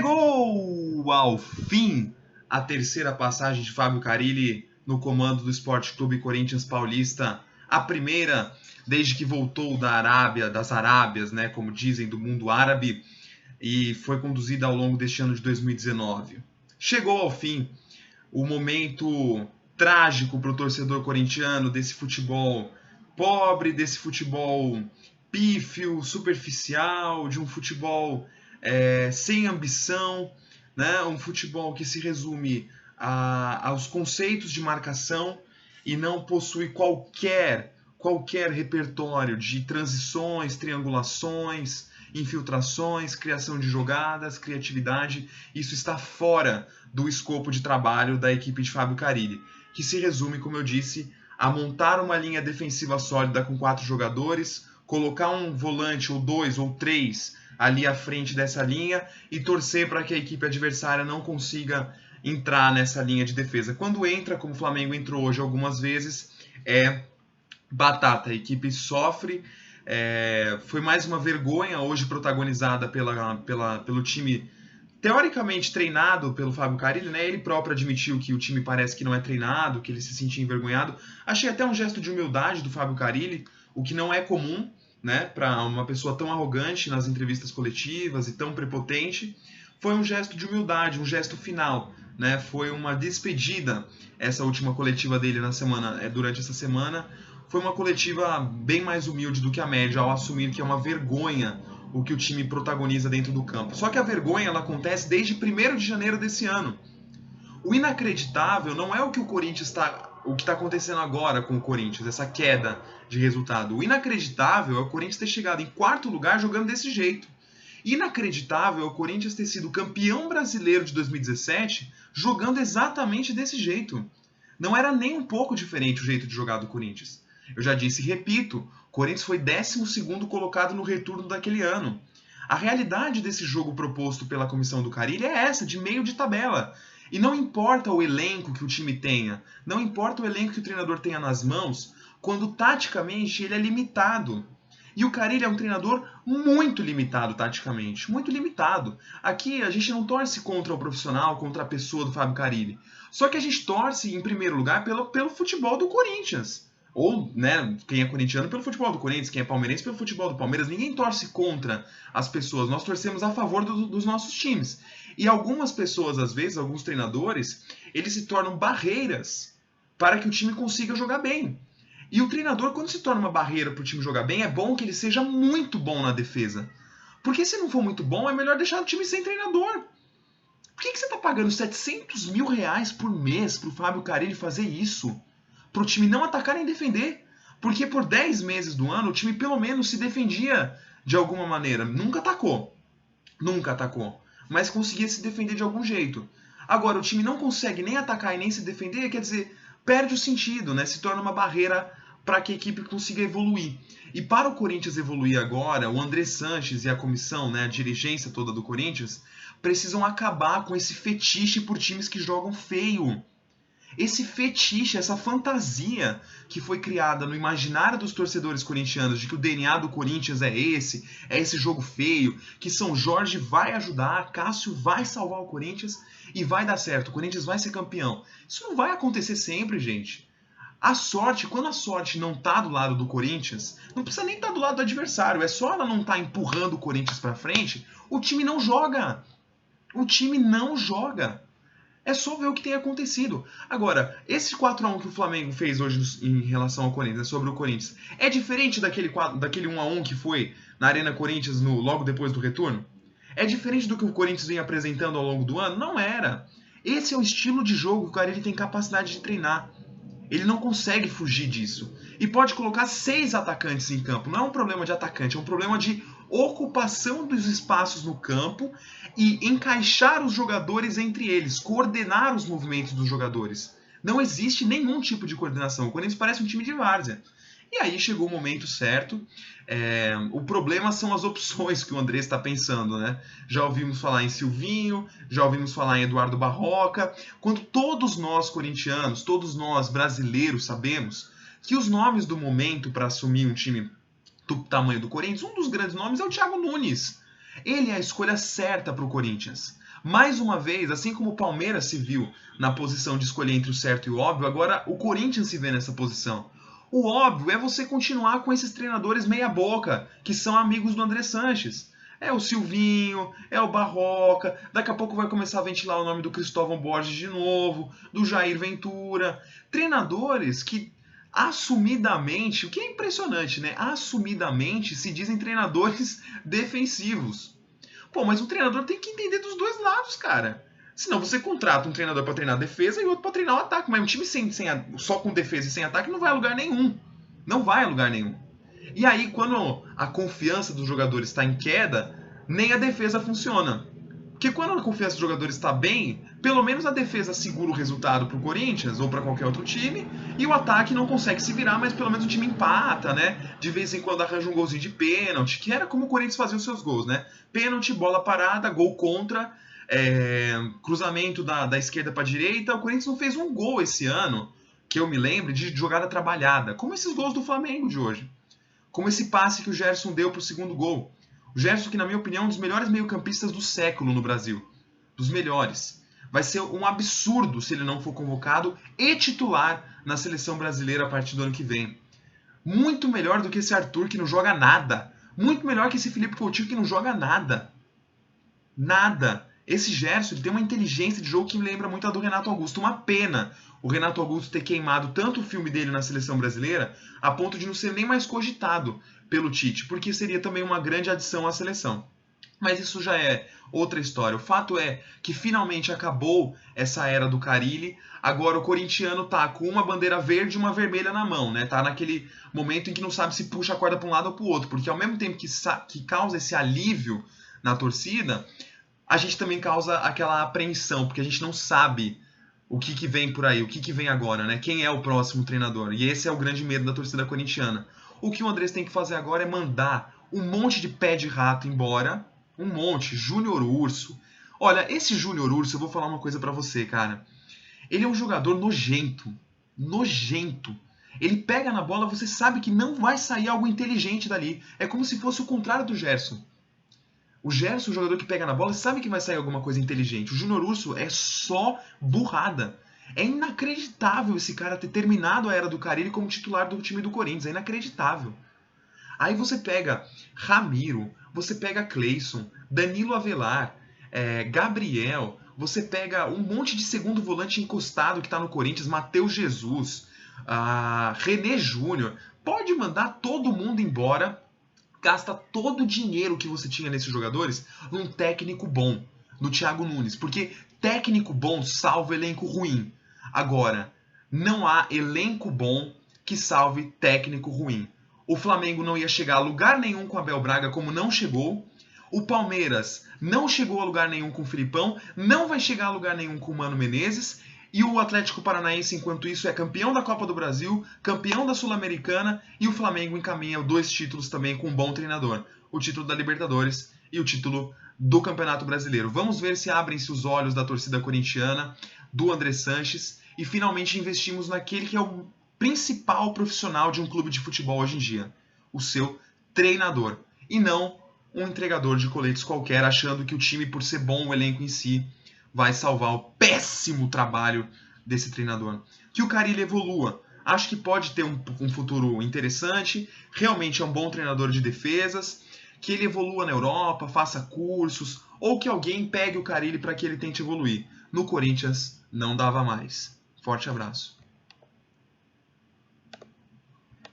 Chegou ao fim a terceira passagem de Fábio Carille no comando do Sport Clube Corinthians Paulista, a primeira desde que voltou das Arábias, né, como dizem, do mundo árabe, e foi conduzida ao longo deste ano de 2019. Chegou ao fim o momento trágico para o torcedor corintiano desse futebol pobre, desse futebol pífio, superficial, de um futebol sem ambição, né? Um futebol que se resume aos conceitos de marcação e não possui qualquer repertório de transições, triangulações, infiltrações, criação de jogadas, criatividade. Isso está fora do escopo de trabalho da equipe de Fábio Carille, que se resume, como eu disse, a montar uma linha defensiva sólida com 4 jogadores, colocar um volante ou 2 ou 3 ali à frente dessa linha e torcer para que a equipe adversária não consiga entrar nessa linha de defesa. Quando entra, como o Flamengo entrou hoje algumas vezes, é batata. A equipe sofre. Foi mais uma vergonha hoje protagonizada pelo time teoricamente treinado pelo Fábio Carille, né? Ele próprio admitiu que o time parece que não é treinado, que ele se sentia envergonhado. Achei até um gesto de humildade do Fábio Carille, o que não é comum, né, para uma pessoa tão arrogante nas entrevistas coletivas e tão prepotente. Foi um gesto de humildade, um gesto final, né? Foi uma despedida essa última coletiva dele durante essa semana. Foi uma coletiva bem mais humilde do que a média, ao assumir que é uma vergonha o que o time protagoniza dentro do campo. Só que a vergonha ela acontece desde 1º de janeiro desse ano. O inacreditável não é o que o está acontecendo agora com o Corinthians, essa queda de resultado. O inacreditável é o Corinthians ter chegado em 4º lugar jogando desse jeito. Inacreditável é o Corinthians ter sido campeão brasileiro de 2017 jogando exatamente desse jeito. Não era nem um pouco diferente o jeito de jogar do Corinthians. Eu já disse e repito, o Corinthians foi 12º colocado no retorno daquele ano. A realidade desse jogo proposto pela comissão do Carille é essa, de meio de tabela. E não importa o elenco que o time tenha, não importa o elenco que o treinador tenha nas mãos, quando taticamente ele é limitado. E o Carille é um treinador muito limitado taticamente, muito limitado. Aqui a gente não torce contra o profissional, contra a pessoa do Fábio Carille. Só que a gente torce, em primeiro lugar, pelo futebol do Corinthians. Ou, né, quem é corintiano pelo futebol do Corinthians, quem é palmeirense pelo futebol do Palmeiras. Ninguém torce contra as pessoas, nós torcemos a favor dos nossos times. E algumas pessoas, às vezes, alguns treinadores, eles se tornam barreiras para que o time consiga jogar bem. E o treinador, quando se torna uma barreira para o time jogar bem, é bom que ele seja muito bom na defesa. Porque se não for muito bom, é melhor deixar o time sem treinador. Por que você está pagando 700 mil reais por mês para o Fábio Carille fazer isso? Para o time não atacar nem defender. Porque por 10 meses do ano, o time pelo menos se defendia de alguma maneira. Nunca atacou. Mas conseguia se defender de algum jeito. Agora, o time não consegue nem atacar e nem se defender, quer dizer, perde o sentido, né? Se torna uma barreira para que a equipe consiga evoluir. E para o Corinthians evoluir agora, o André Sanches e a comissão, né, a dirigência toda do Corinthians, precisam acabar com esse fetiche por times que jogam feio. Esse fetiche, essa fantasia que foi criada no imaginário dos torcedores corintianos de que o DNA do Corinthians é esse jogo feio, que São Jorge vai ajudar, Cássio vai salvar o Corinthians e vai dar certo, o Corinthians vai ser campeão. Isso não vai acontecer sempre, gente. A sorte, quando a sorte não tá do lado do Corinthians, não precisa nem estar do lado do adversário, é só ela não estar empurrando o Corinthians pra frente, o time não joga. O time não joga. É só ver o que tem acontecido. Agora, esse 4x1 que o Flamengo fez hoje em relação ao Corinthians, sobre o Corinthians, é diferente daquele 1x1 que foi na Arena Corinthians logo depois do retorno? É diferente do que o Corinthians vem apresentando ao longo do ano? Não era. Esse é o estilo de jogo que o cara tem capacidade de treinar. Ele não consegue fugir disso. E pode colocar 6 atacantes em campo. Não é um problema de atacante, é um problema de ocupação dos espaços no campo e encaixar os jogadores entre eles, coordenar os movimentos dos jogadores. Não existe nenhum tipo de coordenação. O Corinthians parece um time de várzea. E aí chegou o momento certo. O problema são as opções que o André está pensando, né? Já ouvimos falar em Silvinho, já ouvimos falar em Eduardo Barroca. Quando todos nós corintianos, todos nós brasileiros sabemos que os nomes do momento para assumir um time do tamanho do Corinthians, um dos grandes nomes é o Thiago Nunes. Ele é a escolha certa para o Corinthians. Mais uma vez, assim como o Palmeiras se viu na posição de escolher entre o certo e o óbvio, agora o Corinthians se vê nessa posição. O óbvio é você continuar com esses treinadores meia-boca, que são amigos do André Sanches. É o Silvinho, é o Barroca, daqui a pouco vai começar a ventilar o nome do Cristóvão Borges de novo, do Jair Ventura. Treinadores que assumidamente, o que é impressionante, né? Assumidamente se dizem treinadores defensivos. Pô, mas o treinador tem que entender dos dois lados, cara. Senão você contrata um treinador para treinar a defesa e outro para treinar o ataque. Mas um time só com defesa e sem ataque não vai a lugar nenhum. Não vai a lugar nenhum. E aí, quando a confiança dos jogadores está em queda, nem a defesa funciona. Porque quando a confiança dos jogadores está bem, pelo menos a defesa segura o resultado para o Corinthians ou para qualquer outro time, e o ataque não consegue se virar, mas pelo menos o time empata, né? De vez em quando arranja um golzinho de pênalti, que era como o Corinthians fazia os seus gols, né? Pênalti, bola parada, gol contra, cruzamento da esquerda para a direita. O Corinthians não fez um gol esse ano, que eu me lembro, de jogada trabalhada, como esses gols do Flamengo de hoje. Como esse passe que o Gerson deu para o segundo gol. O Gerson, que na minha opinião é um dos melhores meio-campistas do século no Brasil. Dos melhores. Vai ser um absurdo se ele não for convocado e titular na seleção brasileira a partir do ano que vem. Muito melhor do que esse Arthur que não joga nada. Muito melhor que esse Felipe Coutinho que não joga nada. Nada. Esse Gerson ele tem uma inteligência de jogo que me lembra muito a do Renato Augusto. Uma pena o Renato Augusto ter queimado tanto o filme dele na seleção brasileira a ponto de não ser nem mais cogitado pelo Tite, porque seria também uma grande adição à seleção. Mas isso já é outra história. O fato é que finalmente acabou essa era do Carille. Agora o corintiano tá com uma bandeira verde e uma vermelha na mão, né? Tá naquele momento em que não sabe se puxa a corda para um lado ou para o outro, porque ao mesmo tempo que causa esse alívio na torcida, a gente também causa aquela apreensão, porque a gente não sabe o que vem por aí, o que vem agora, né? Quem é o próximo treinador? E esse é o grande medo da torcida corintiana. O que o Andrés tem que fazer agora é mandar um monte de pé de rato embora, um monte, Júnior Urso. Olha, esse Júnior Urso, eu vou falar uma coisa pra você, cara. Ele é um jogador nojento, nojento. Ele pega na bola, você sabe que não vai sair algo inteligente dali. É como se fosse o contrário do Gerson. O Gerson, o jogador que pega na bola, sabe que vai sair alguma coisa inteligente. O Júnior Urso é só burrada. É inacreditável esse cara ter terminado a era do Carille como titular do time do Corinthians. É inacreditável. Aí você pega Ramiro, você pega Cleison, Danilo Avelar, Gabriel, você pega um monte de segundo volante encostado que está no Corinthians, Matheus Jesus, René Júnior. Pode mandar todo mundo embora. Gasta todo o dinheiro que você tinha nesses jogadores num técnico bom, no Thiago Nunes. Porque técnico bom salva elenco ruim. Agora, não há elenco bom que salve técnico ruim. O Flamengo não ia chegar a lugar nenhum com o Abel Braga, como não chegou. O Palmeiras não chegou a lugar nenhum com o Filipão, não vai chegar a lugar nenhum com o Mano Menezes. E o Atlético Paranaense, enquanto isso, é campeão da Copa do Brasil, campeão da Sul-Americana, e o Flamengo encaminha 2 títulos também com um bom treinador. O título da Libertadores e o título do Campeonato Brasileiro. Vamos ver se abrem-se os olhos da torcida corintiana, do André Sanches, e finalmente investimos naquele que é o principal profissional de um clube de futebol hoje em dia, o seu treinador. E não um entregador de coletes qualquer, achando que o time, por ser bom, o elenco em si, vai salvar o péssimo trabalho desse treinador. Que o Carille evolua. Acho que pode ter um futuro interessante. Realmente é um bom treinador de defesas. Que ele evolua na Europa, faça cursos. Ou que alguém pegue o Carille para que ele tente evoluir. No Corinthians, não dava mais. Forte abraço.